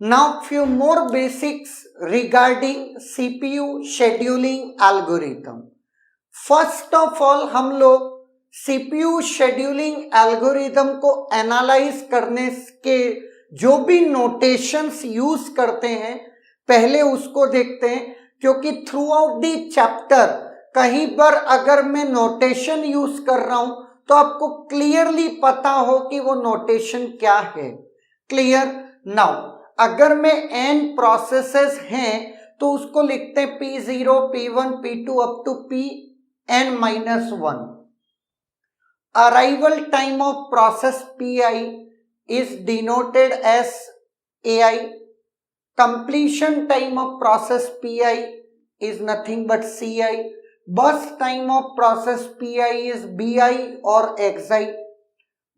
Now few more basics regarding CPU scheduling algorithm. First of all हम लोग CPU scheduling algorithm को analyse करने के जो भी नोटेशंस यूज करते हैं पहले उसको देखते हैं, क्योंकि थ्रू आउट दी चैप्टर कहीं पर अगर मैं नोटेशन यूज कर रहा हूं तो आपको क्लियरली पता हो कि वो नोटेशन क्या है। क्लियर? नाउ अगर में n प्रोसेसेस हैं तो उसको लिखते हैं P0, P1, P2 up to Pn-1। Arrival time of process Pi is denoted as Ai. Completion time of process Pi is nothing but Ci. Burst time of process Pi is Bi or Xi.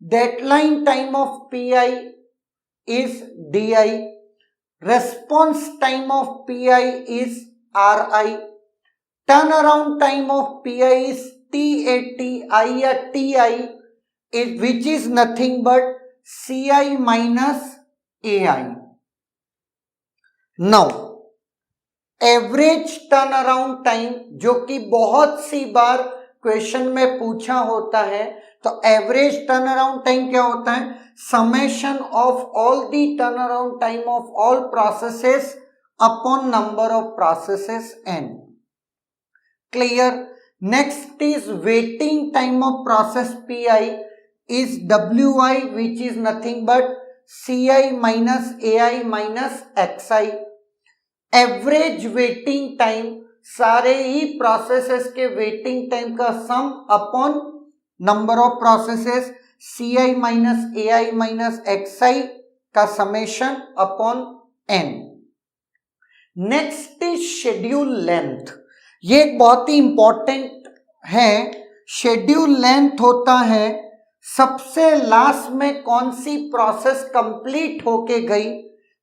Deadline time of Pi is Di. Response time of Pi is Ri. Turnaround time of Pi is TATI या TI, which is nothing but Ci minus Ai. Now average turn around time, जो कि बहुत सी बार question में पूछा होता है, तो average turn around time क्या होता है? Summation of all the turn around time of all processes upon number of processes n. Clear? Next is waiting time of process Pi is Wi, which is nothing but Ci minus Ai minus Xi. Average waiting time, सारे ही processes के waiting time का सम upon number of processes Ci minus Ai minus Xi का summation upon n. Next is schedule length. ये बहुत ही important है. Schedule length होता है सबसे लास्ट में कौन सी प्रोसेस कंप्लीट होके गई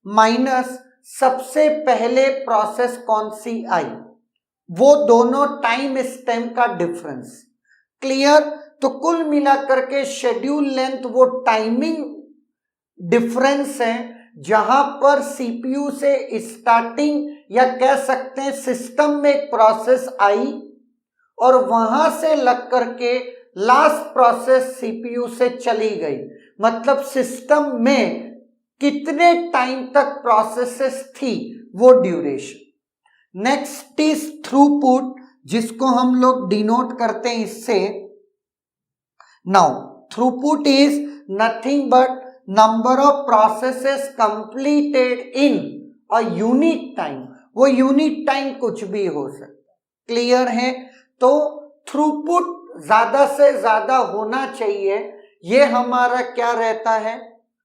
माइनस सबसे पहले प्रोसेस कौन सी आई, वो दोनों टाइम स्टैम्प का डिफरेंस. क्लियर? तो कुल मिलाकर के शेड्यूल लेंथ वो टाइमिंग डिफरेंस है जहां पर सीपीयू से स्टार्टिंग या कह सकते हैं सिस्टम में एक प्रोसेस आई और वहां से लग करके लास्ट प्रोसेस सीपीयू से चली गई. मतलब सिस्टम में कितने टाइम तक प्रोसेसेस थी, वो ड्यूरेशन. नेक्स्ट इज थ्रूपुट, जिसको हम लोग डिनोट करते हैं इससे. Now throughput is nothing but number of processes completed in a unit time. वो यूनिट टाइम कुछ भी हो सकता. क्लियर है? तो थ्रूपुट ज्यादा से ज्यादा होना चाहिए, ये हमारा क्या रहता है?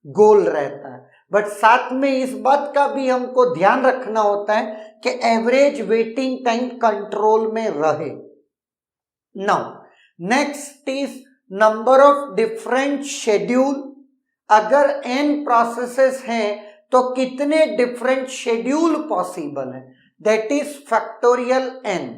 गोल रहता है. बट साथ में इस बात का भी हमको ध्यान रखना होता है कि एवरेज वेटिंग टाइम कंट्रोल में रहे. Now next is number of different schedule. अगर n प्रोसेसेस हैं तो कितने डिफरेंट शेड्यूल पॉसिबल है? That is factorial n.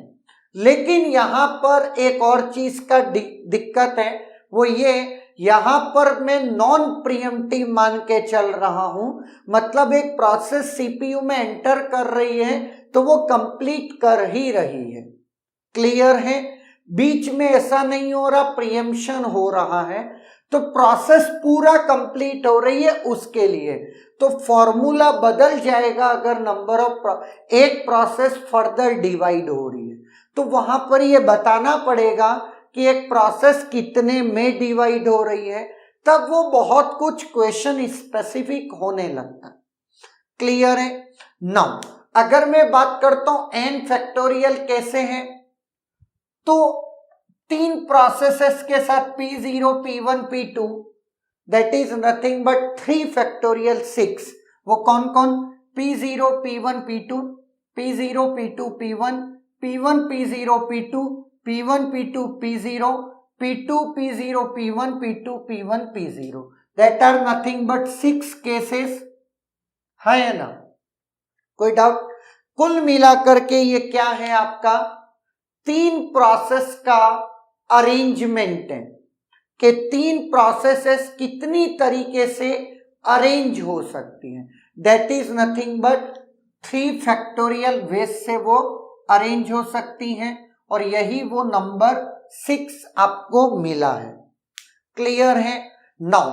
लेकिन यहां पर एक और चीज का दिक्कत है, वो ये यहां पर मैं नॉन प्रीएम्प्टिव मान के चल रहा हूं. मतलब एक प्रोसेस सीपीयू में एंटर कर रही है तो वो कंप्लीट कर ही रही है. क्लियर है? बीच में ऐसा नहीं हो रहा प्रीएम्पशन हो रहा है, तो प्रोसेस पूरा कंप्लीट हो रही है उसके लिए. तो फॉर्मूला बदल जाएगा अगर नंबर ऑफ एक प्रोसेस फर्दर डिवाइड हो रही है, तो वहां पर ये बताना पड़ेगा कि एक प्रोसेस कितने में डिवाइड हो रही है, तब वो बहुत कुछ क्वेश्चन स्पेसिफिक होने लगता है. क्लियर है? नाउ अगर मैं बात करता हूं n फैक्टोरियल कैसे है, तो तीन प्रोसेसेस के साथ P0, P1, P2, that is nothing but 3 factorial 6. वो कौन कौन? P0, P1, P2, P0, P2, P1, P1, P0, P2, P1, P2, P0, P2, P0, P1, P2, P1, P0. That are nothing but 6 cases. है ना? कोई doubt? कुल मिलाकर के ये क्या है आपका? 3 प्रोसेस का अरेंजमेंट है कि 3 प्रोसेसेस कितनी तरीके से अरेंज हो सकती हैं. That is nothing but 3 factorial veg से वो अरेंज हो सकती हैं और यही वो नंबर 6 आपको मिला है। क्लियर है? नाउ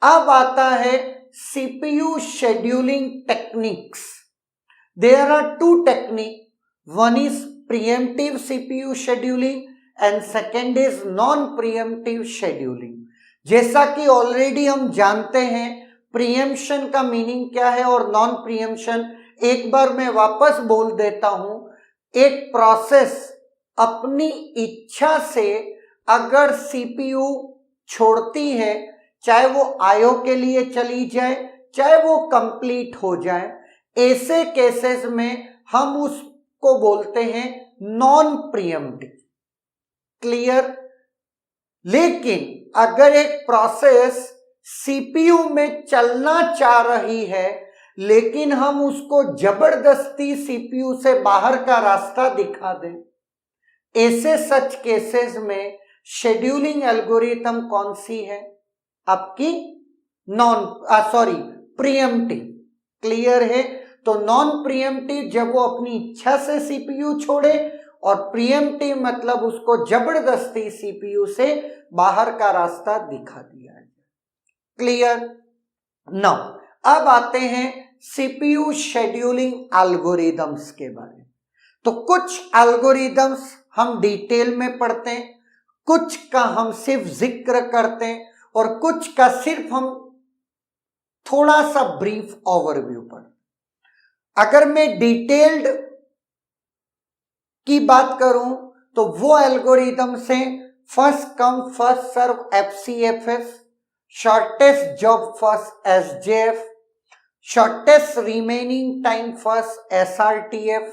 अब आता है CPU scheduling techniques. There are 2 technique, one is preemptive CPU scheduling and second is non preemptive scheduling. जैसा कि ऑलरेडी हम जानते हैं प्रीएम्पशन का मीनिंग क्या है और नॉन प्रीएम्पशन एक बार मैं वापस बोल देता हूं। एक प्रोसेस अपनी इच्छा से अगर सीपीयू छोड़ती है, चाहे वो आईओ के लिए चली जाए चाहे वो कंप्लीट हो जाए, ऐसे केसेस में हम उसको बोलते हैं नॉन प्रीएम्प्टिव। क्लियर? लेकिन अगर एक प्रोसेस सीपीयू में चलना चाह रही है लेकिन हम उसको जबरदस्ती सीपीयू से बाहर का रास्ता दिखा दें, ऐसे सच केसेस में शेड्यूलिंग एल्गोरिथम कौन सी है? आपकी प्रीएम्प्टिव। क्लियर है? तो नॉन प्रीएम्प्टिव जब वो अपनी इच्छा से सीपीयू छोड़े और प्रीएम्प्टिव मतलब उसको जबरदस्ती सीपीयू से बाहर का रास्ता दिखा दिया है। क्लियर? नाउ अब आते हैं सीपीयू शेड्यूलिंग एल्गोरिदम्स के बारे में। तो कुछ एल्गोरिदम्स हम डिटेल में पढ़ते हैं, कुछ का हम सिर्फ जिक्र करते हैं और कुछ का सिर्फ हम थोड़ा सा ब्रीफ ओवरव्यू पढ़ते। अगर मैं डिटेल्ड की बात करूं तो वो एल्गोरिदम्स हैं first come first serve FCFS, shortest job first SJF, shortest remaining time first SRTF,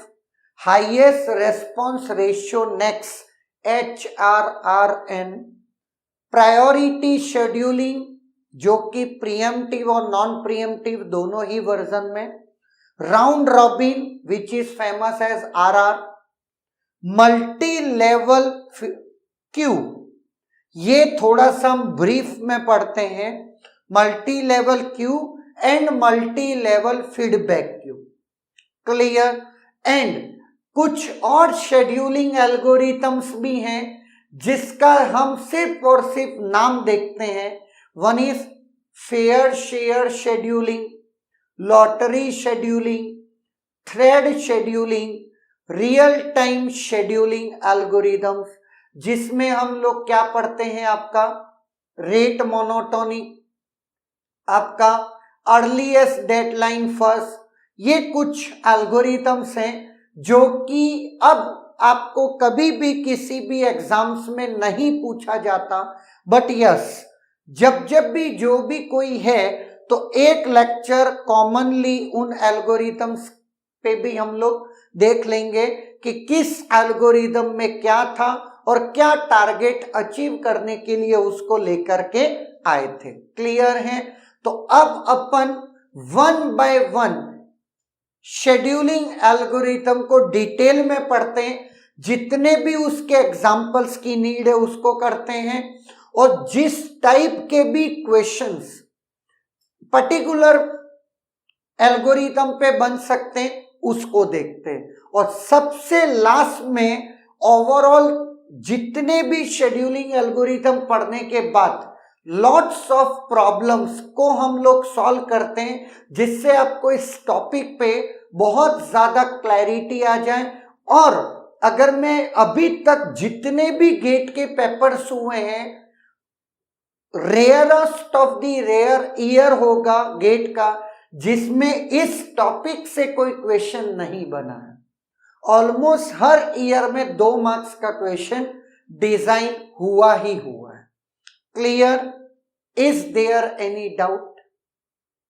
highest response ratio next HRRN, priority scheduling जो कि प्रीएम्प्टिव और नॉन प्रीएम्प्टिव दोनों ही वर्जन में, round robin which is famous as RR, multi level queue, ये थोड़ा सा हम ब्रीफ में पढ़ते हैं, multi level queue and multi level feedback queue. Clear? And कुछ और शेड्यूलिंग एल्गोरिथम्स भी हैं जिसका हम सिर्फ और सिर्फ नाम देखते हैं। One is fair share scheduling, lottery scheduling, thread scheduling, real time scheduling algorithms, जिसमें हम लोग क्या पढ़ते हैं? आपका रेट मोनोटोनिक, आपका अर्लीस्ट डेडलाइन फर्स्ट, ये कुछ एल्गोरिथम्स हैं जो कि अब आपको कभी भी किसी भी एग्जाम्स में नहीं पूछा जाता, बट यस जब भी जो भी कोई है तो एक लेक्चर कॉमनली उन एल्गोरिथम्स पे भी हम लोग देख लेंगे कि किस एल्गोरिथम में क्या था और क्या टारगेट अचीव करने के लिए उसको लेकर के आए थे। क्लियर है? तो अब अपन 1 बाय 1 शेड्यूलिंग एल्गोरिथम को डिटेल में पढ़ते हैं, जितने भी उसके एग्जाम्पल्स की नीड है उसको करते हैं और जिस टाइप के भी क्वेश्चंस पर्टिकुलर एल्गोरिथम पे बन सकते हैं उसको देखते हैं और सबसे लास्ट में ओवरऑल जितने भी शेड्यूलिंग एल्गोरिथम पढ़ने के बाद लॉट्स ऑफ प्रॉब्लम्स को हम लोग सॉल्व करते हैं, जिससे आपको इस टॉपिक पे बहुत ज्यादा क्लैरिटी आ जाए। और अगर मैं अभी तक जितने भी गेट के पेपर्स हुए हैं, rarest of the rare year होगा गेट का जिसमें इस टॉपिक से कोई क्वेश्चन नहीं बना है। ऑलमोस्ट हर ईयर में 2 मार्क्स का क्वेश्चन डिजाइन हुआ ही हुआ है। Clear? Is there any doubt?